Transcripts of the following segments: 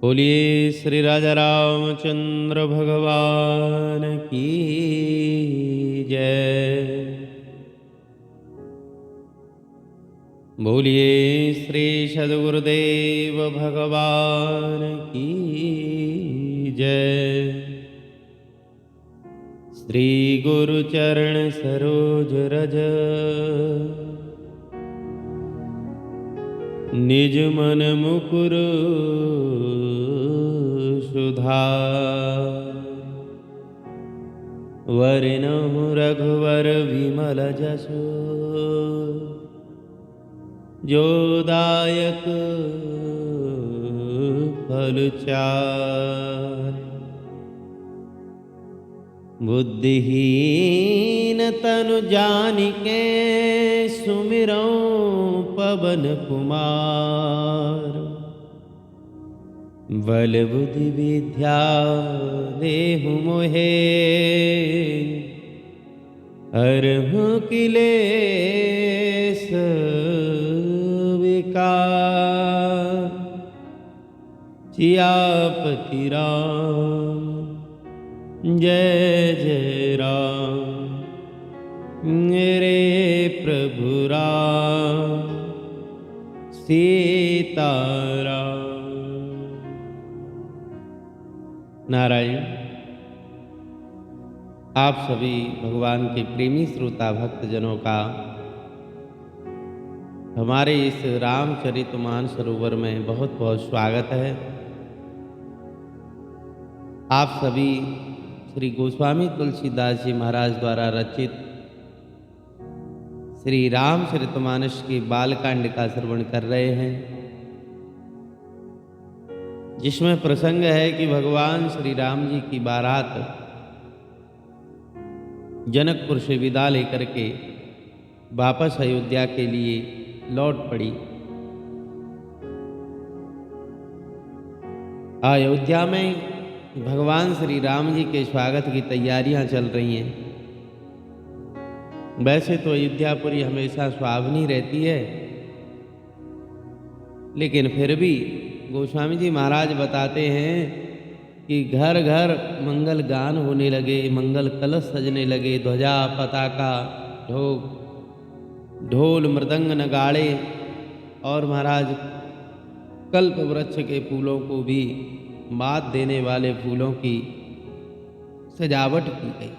बोलिए श्री राजा रामचंद्र भगवान की जय। बोलिए श्री सद्गुरुदेव भगवान की जय। श्री गुरु चरण सरोज रज निज मन मुकुर सुधार। वरनहु रघुवर विमल जसु जो दायक फल चार। बुद्धिहीन तनु जानिके सुमिरौ पवन कुमार। बल बुद्धि विद्या देहु मोहे हरहु क्लेश विकार। सियापति राम जय जय राम। मेरे प्रभु राम सीताराम। नारायण। आप सभी भगवान के प्रेमी श्रोता भक्तजनों का हमारे इस रामचरित मानसरोवर में बहुत बहुत स्वागत है। आप सभी श्री गोस्वामी तुलसीदास जी महाराज द्वारा रचित श्री रामचरितमानस के बालकांड का श्रवण कर रहे हैं, जिसमें प्रसंग है कि भगवान श्री राम जी की बारात जनकपुर से विदा लेकर के वापस अयोध्या के लिए लौट पड़ी। अयोध्या में भगवान श्री राम जी के स्वागत की तैयारियां चल रही हैं। वैसे तो अयोध्यापुरी हमेशा सुहावनी रहती है, लेकिन फिर भी गोस्वामी जी महाराज बताते हैं कि घर घर मंगल गान होने लगे, मंगल कलश सजने लगे, ध्वजा पताका ढोल मृदंग नगाड़े और महाराज कल्प वृक्ष के फूलों को भी मात देने वाले फूलों की सजावट की गई।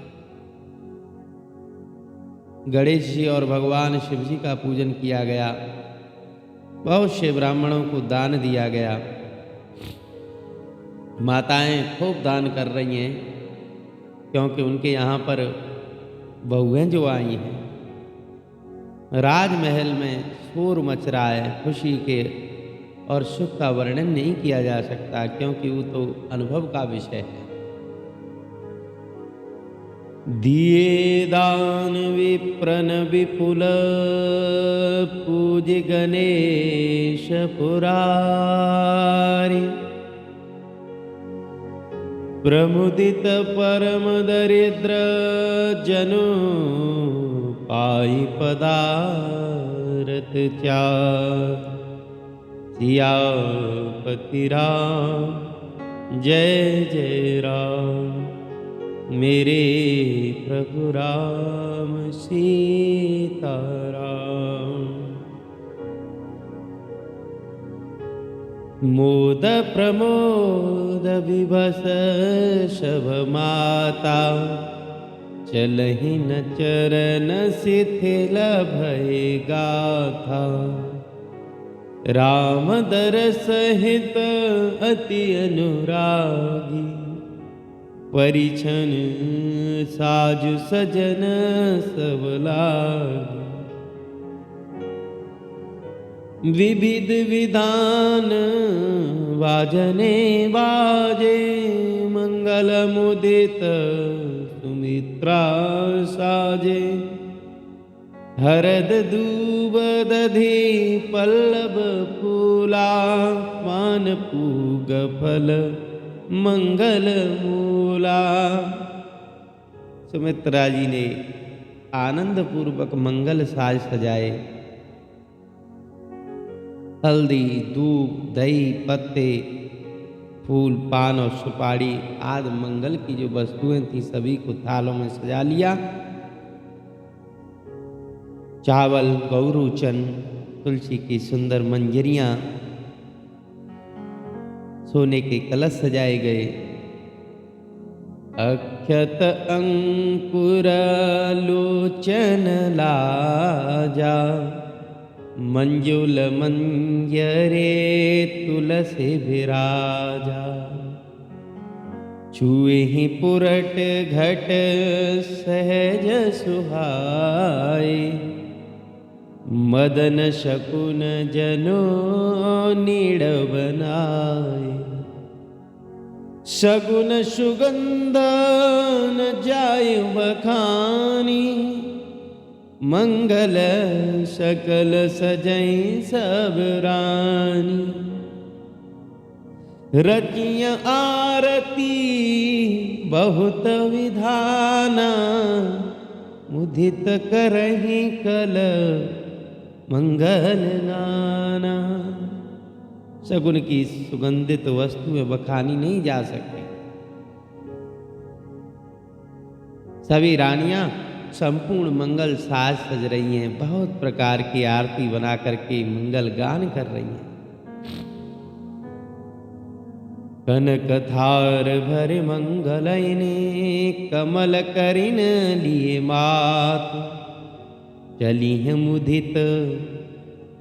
गणेश जी और भगवान शिव जी का पूजन किया गया। बहुत से ब्राह्मणों को दान दिया गया। माताएं खूब दान कर रही हैं, क्योंकि उनके यहाँ पर बहुएं जो आई हैं। राजमहल में शोर मच रहा है, खुशी के और सुख का वर्णन नहीं किया जा सकता, क्योंकि वो तो अनुभव का विषय है। दिए दान विप्रन विपुल पूज गणेश पुरारी। प्रमुदित परम दरिद्र जनु पाई पदारथ चार। सियापति राम जय जय राम। मेरे प्रभु राम सीताराम। मोद प्रमोद विभस शभ माता। चलहि न चरण शिथिल भय गाथा। राम दरस हित अति अनुरागी। परिछन साजु सजन सब लागी। विविध विधान वाजने बाजे। मंगल मुदित सुमित्रा साजे। हरद दूब दधि पल्लव फूला। मान पूग फल मंगल मूला। सुमित्रा जी ने आनंद पूर्वक मंगल साज सजाए। हल्दी, दूब, दही, पत्ते फूल, पान और सुपारी आदि मंगल की जो वस्तुएं थी सभी को थालों में सजा लिया। चावल, गौरूचन, तुलसी की सुंदर मंजरियां, सोने के कलश सजाए गए। अक्षत अंकुर लोचन लाजा, मंजुल मंजरे तुलसी विराजा। छुए ही पुरट घट सहज सुहाए, मदन शकुन जनो नीड़ बनाए। सगुन सुगंध न जाय बखानी, मंगल सकल सजई सब रानी। रचिया आरती बहुत विधाना, मुदित करहि कल मंगल नाना। सगुन की सुगंधित वस्तुएं बखानी नहीं जा सकती। सभी रानियां संपूर्ण मंगल साज सज रही हैं, बहुत प्रकार की आरती बना करके मंगल गान कर रही हैं। कनक थार भर मंगलैने, कमल करिन लिए मात। चली है मुदित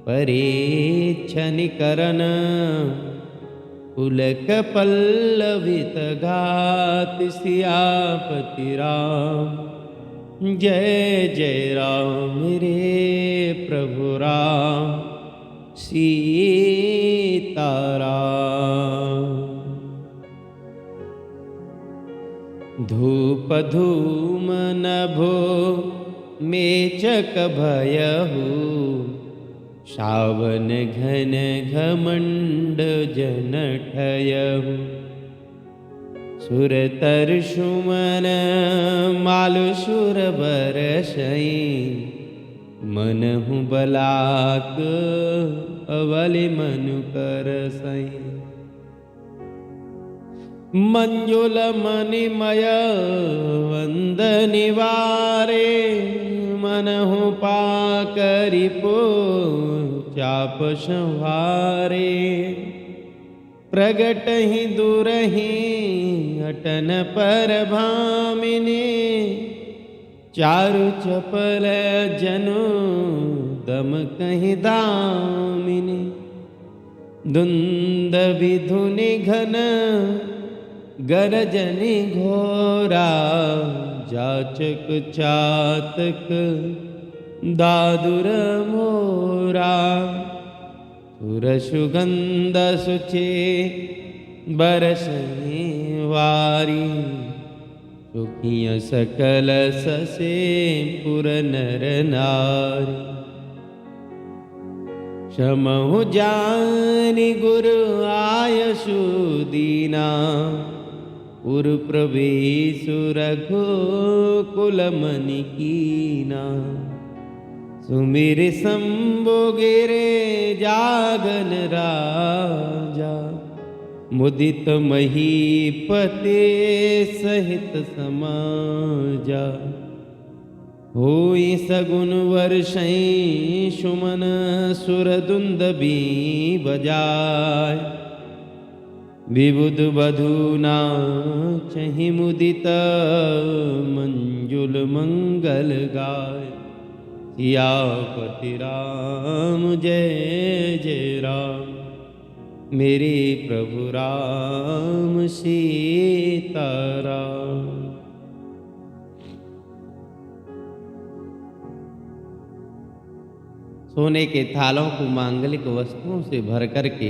परेछन करन, पुलक पल्लवित गात। सियापति राम जय जय राम, रे प्रभु राम सीता राम। धूप धूम नभो मेचक भयहु, सावन घन घमंड जन ठयहु। सुरतर सुमन मालु सुर बरसई, मनहु बलाक अवलि मनु करसई। मंजुल मणिमय वंदनिवारे, मनहु पाकरि पो चाप संहारे। प्रगट ही दूरहि अटन पर भामिनी, चारु चपल जनु दम कहीं दामिनी। धुंद विधुनि घन गरजनि घोरा, जाचक चातक दादुर मोरा। सुर सुगंध सुचे बरसने वारी, सुखिया सकल ससे पुर नर नारी। क्षमहु जानि गुरु आयसु दीना, पुर प्रवेशु रघुकुल मनि कीना। सुमिर शंभु गिरे जागन राजा, मुदित महीपते सहित समाजा। होई सगुन वर्षै सुमन सुरदुंदबी बजाय। विबुध बधू नाचहि मुदित मंजुल मंगल गाय। सियापति राम जय जय राम, मेरे प्रभु राम सीता राम। सोने के थालों को मांगलिक वस्तुओं से भर करके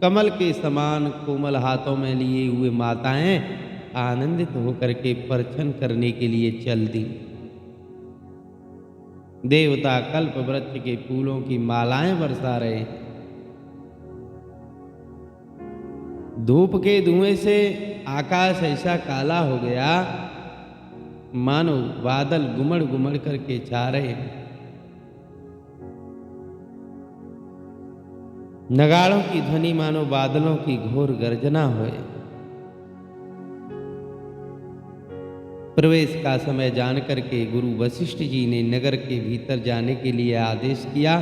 कमल के समान कोमल हाथों में लिए हुए माताएं आनंदित होकर के परछन करने के लिए चल दी। देवता कल्प वृक्ष के फूलों की मालाएं बरसा रहे हैं। धूप के धुएं से आकाश ऐसा काला हो गया मानो बादल गुमड़ गुमड़ करके छा रहे हैं। नगाड़ों की ध्वनि मानो बादलों की घोर गर्जना होए। प्रवेश का समय जान करके गुरु वशिष्ठ जी ने नगर के भीतर जाने के लिए आदेश किया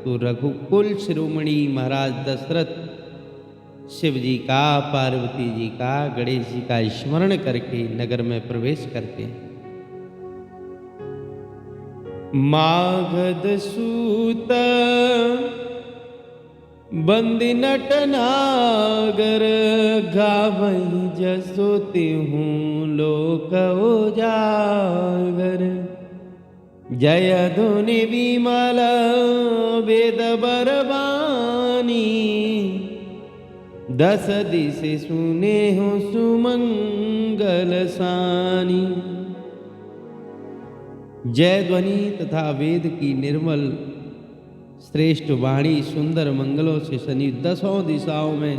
तो रघुकुल शिरोमणि महाराज दशरथ शिव जी का, पार्वती जी का, गणेश जी का स्मरण करके नगर में प्रवेश करते हैं। मागध सूत बंदी नटनागर, गावई जसो तिहूँ लोक उजागर। जय धुनि विमल वेद बरबानी, दस दिशे सुने हो सुमंगल सानी। जय ध्वनि तथा वेद की निर्मल श्रेष्ठ वाणी सुंदर मंगलों से सनी दसों दिशाओं में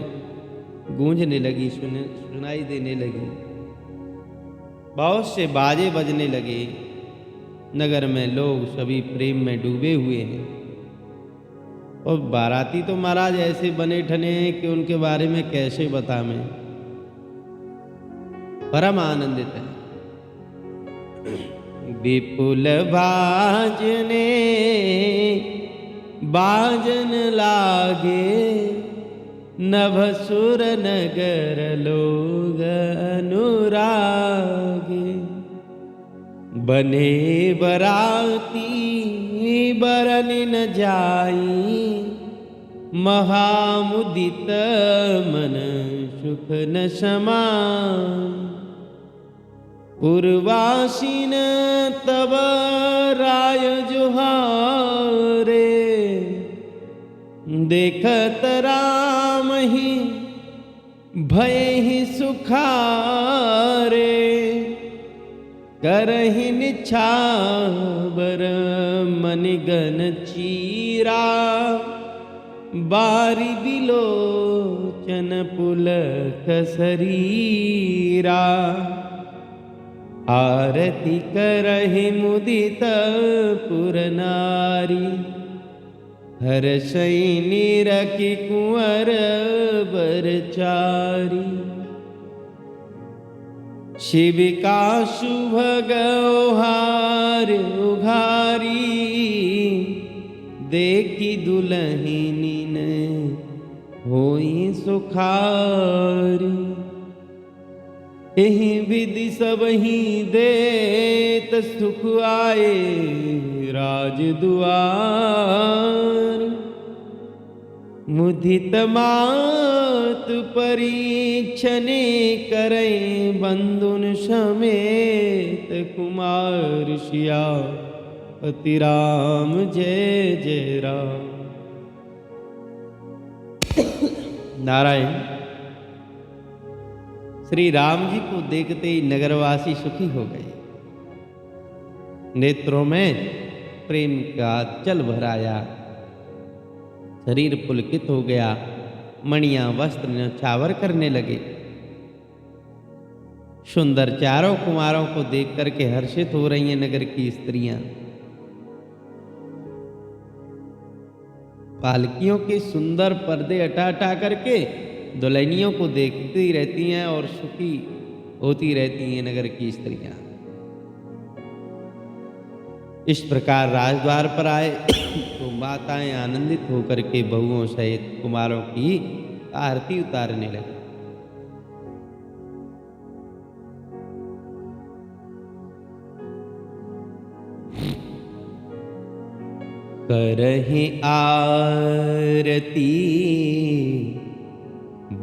गूंजने लगी, सुनाई देने लगी। बहुत से बाजे बजने लगे। नगर में लोग सभी प्रेम में डूबे हुए हैं और बाराती तो महाराज ऐसे बने ठने हैं कि उनके बारे में कैसे बता मैं। परम आनंदित है। विपुल बाजने बाजन लागे, नभसुर नगर लोग अनुरागे। बने बराती बरन न जाई, महामुदित मन सुख न समाई। पूर्वासीन तब राय जुहारे, देखत राम ही भय ही सुखारे। करहि निछावर मनिगन चीरा, बारी बिलोचन पुलक शरीरा। आरती करहि मुदित पुर नारी, हर्षै निरखि कुंवर बरचारी। शिव का शुभ गौहार उघारी, देखी दुलहिनी ने होई सुखारी। एहि विधि सब ही देत सुख आए राज दुआर। मुदित मात परीक्षणे करे, बंधुन समेत कुमार सिया पति राम जय जय राम। नारायण। श्री राम जी को देखते ही नगरवासी सुखी हो गए। नेत्रों में प्रेम का जल भराया, शरीर पुलकित हो गया, मणियां वस्त्र न्यौछावर करने लगे। सुंदर चारों कुमारों को देख करके हर्षित हो रही हैं नगर की स्त्रियां। पालकियों के सुंदर पर्दे हटा हटा करके दुल्हनियों को देखती रहती हैं और सुखी होती रहती हैं नगर की स्त्रियां। इस प्रकार राजद्वार पर आए तो माताएं आनंदित होकर के बहुओं सहित कुमारों की आरती उतारने लगी। करहि आरती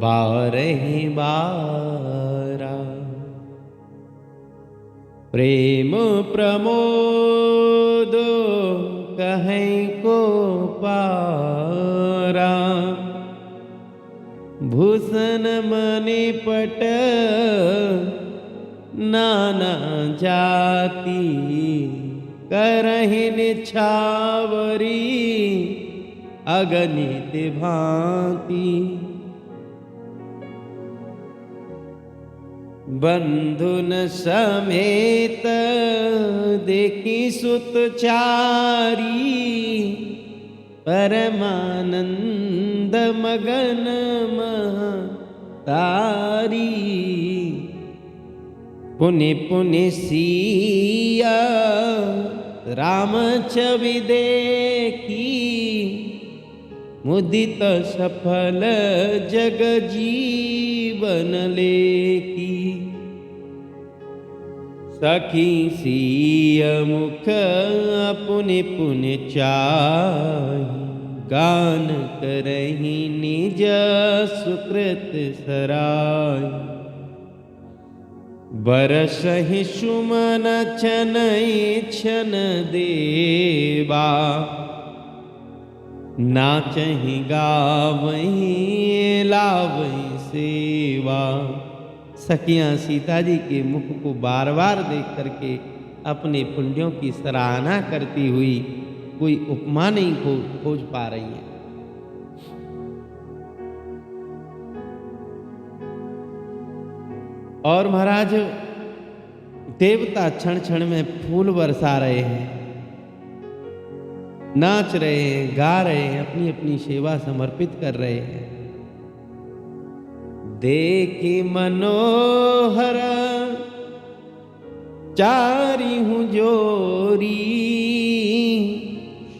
बारहि बारा, प्रेम प्रमोद कहीं को पारा। भूषण मणि पट नाना जाति, करहि निछावरी अगणित भांति। बंधुन समेत देखी सुत चारी, परमानंद मगन महतारी। पुनि पुनि सिया राम छवि देखी, मुदित सफल जग जीवन लेकी। सखी सिय मुख पुनि पुनि चाहि, गान करहि निज सुकृत सराय। बरसहि सुमन छनई छन देवा, नाचहि गावहि लावहि सेवा। सखियाँ सीता जी के मुख को बार बार देख करके अपने पुण्यों की सराहना करती हुई कोई उपमा नहीं खोज पा रही हैं। और महाराज देवता क्षण क्षण में फूल बरसा रहे हैं, नाच रहे हैं, गा रहे हैं, अपनी अपनी सेवा समर्पित कर रहे हैं। देखी मनोहर चारि हूँ जोरी,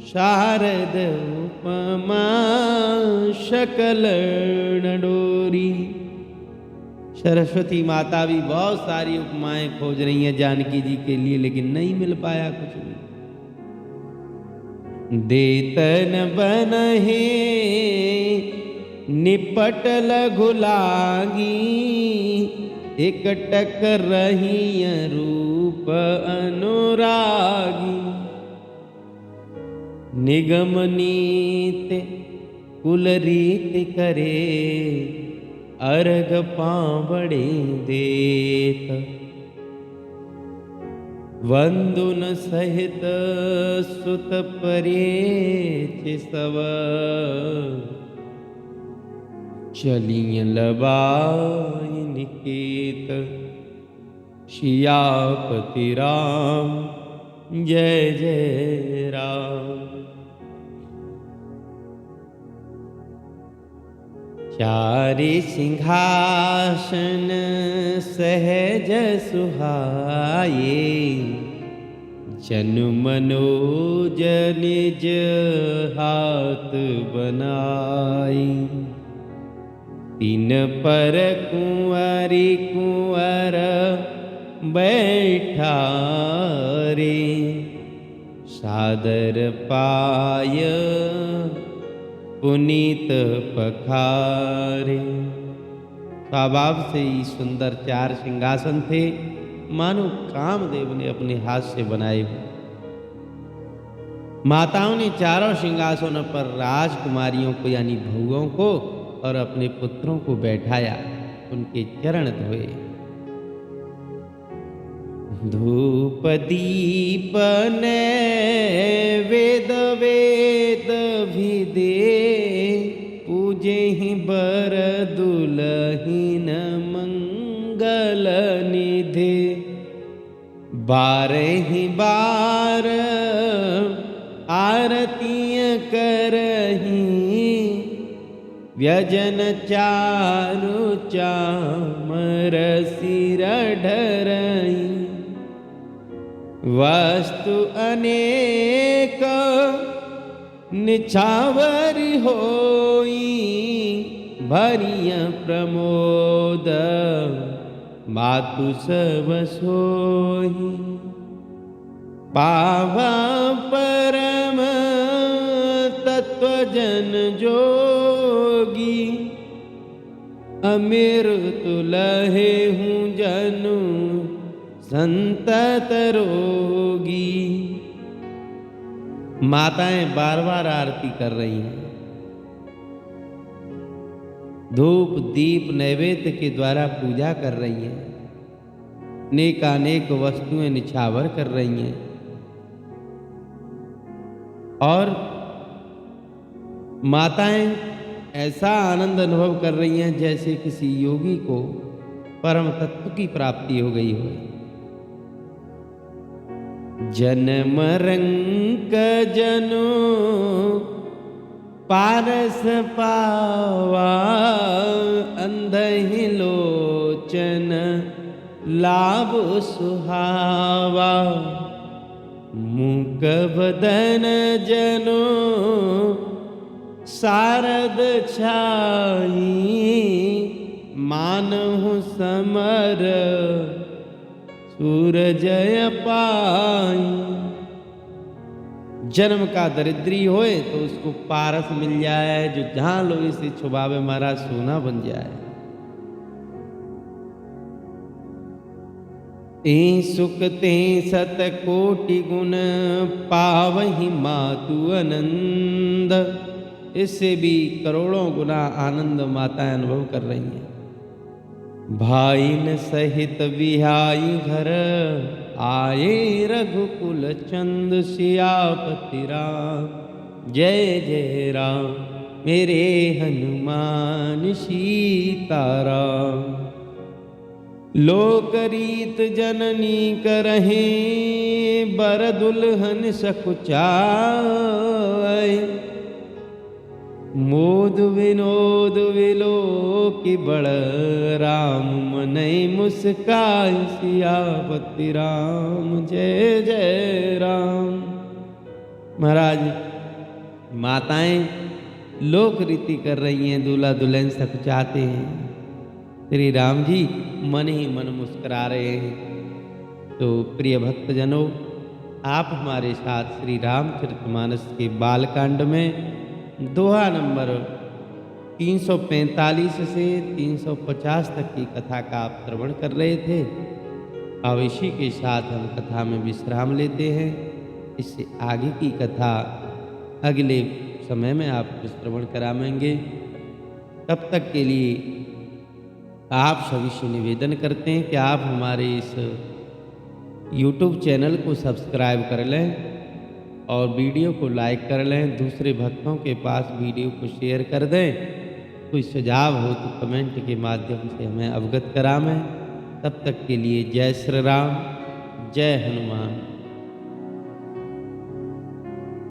शारद उपमा शकल नडोरी। सरस्वती माता भी बहुत सारी उपमाएं खोज रही हैं जानकी जी के लिए, लेकिन नहीं मिल पाया कुछ भी। देतन बनहे निपट लघु लागी, एकटक रही रूप अनुरागी। निगम नीत कुल रीत करे, अर्घ पावड़े देत। वंदुन सहित सुत परेच सब, चलिय लबाई निकेत। सियापति राम जय जय राम। चारि सिंहासन सहज सुहाये, जनु मनोज निज हाथ बनाई। तीन पर कुंवरी कुंवर बैठा रे, सादर पाय पुनीत पखारे। स्वभाव से ही सुंदर चार सिंहासन थे, मानो कामदेव ने अपने हाथ से बनाए हुए। माताओं ने चारों सिंहासनों पर राजकुमारियों को यानी बहुओं को और अपने पुत्रों को बैठाया, उनके चरण धोए। धूप दीप नैवेद वेद भी दे, पूजे ही बर दुलहीन मंगल निधे। बारहि बार आरतियाँ करही, व्यजन चारु चामर सिर ढरही। वस्तु अनेक निछावरी होई, भरिय प्रमोद मातु सब सोई। पावा परम तत्व जन जोगी, अमीर तुलहे हूँ जनु संतत रोगी। माताएं बार बार आरती कर रही हैं, धूप दीप नैवेद्य के द्वारा पूजा कर रही हैं, अनेकानेक वस्तुएं निछावर कर रही हैं और माताएं ऐसा आनंद अनुभव कर रही हैं जैसे किसी योगी को परम तत्व की प्राप्ति हो गई हो। जन्म रंक जनो पारस पावा अंधहि लोचन लाभ सुहावा। मूक बदन जनो शारद छाई मानहु समर सूरजय पाई। जन्म का दरिद्री होए तो उसको पारस मिल जाए, जो जहां लोहे से छुबावे महाराज सोना बन जाए। ते सुख ते सत कोटि गुण पावहि मातु आनंद। इससे भी करोड़ों गुना आनंद माताएं अनुभव कर रही हैं। भाई न सहित बिहाई घर आए रघुकुल चंद सियापति राम। जय जय राम मेरे हनुमान सीताराम। लोकरीत जननी करहे बर दुल्हन सकुचाए। मोद विनोद विलो की बड़ राम मनई मुस्काय सियापति राम। जय जय राम। महाराज माताएं लोक रीति कर रही हैं, दूल्हा दुल्हन सकुचाते हैं। श्री राम जी मन ही मन मुस्कुरा रहे हैं। तो प्रिय भक्तजनों, आप हमारे साथ श्री रामचरितमानस के बालकांड में दोहा नंबर 345 से 350 तक की कथा का आप श्रवण कर रहे थे। अब इसी के साथ हम कथा में विश्राम लेते हैं। इससे आगे की कथा अगले समय में आपको श्रवण कराएंगे। तब तक के लिए आप सभी से निवेदन करते हैं कि आप हमारे इस YouTube चैनल को सब्सक्राइब कर लें और वीडियो को लाइक कर लें। दूसरे भक्तों के पास वीडियो को शेयर कर दें। कोई सुझाव हो तो कमेंट के माध्यम से हमें अवगत कराएं। तब तक के लिए जय श्री राम, जय हनुमान।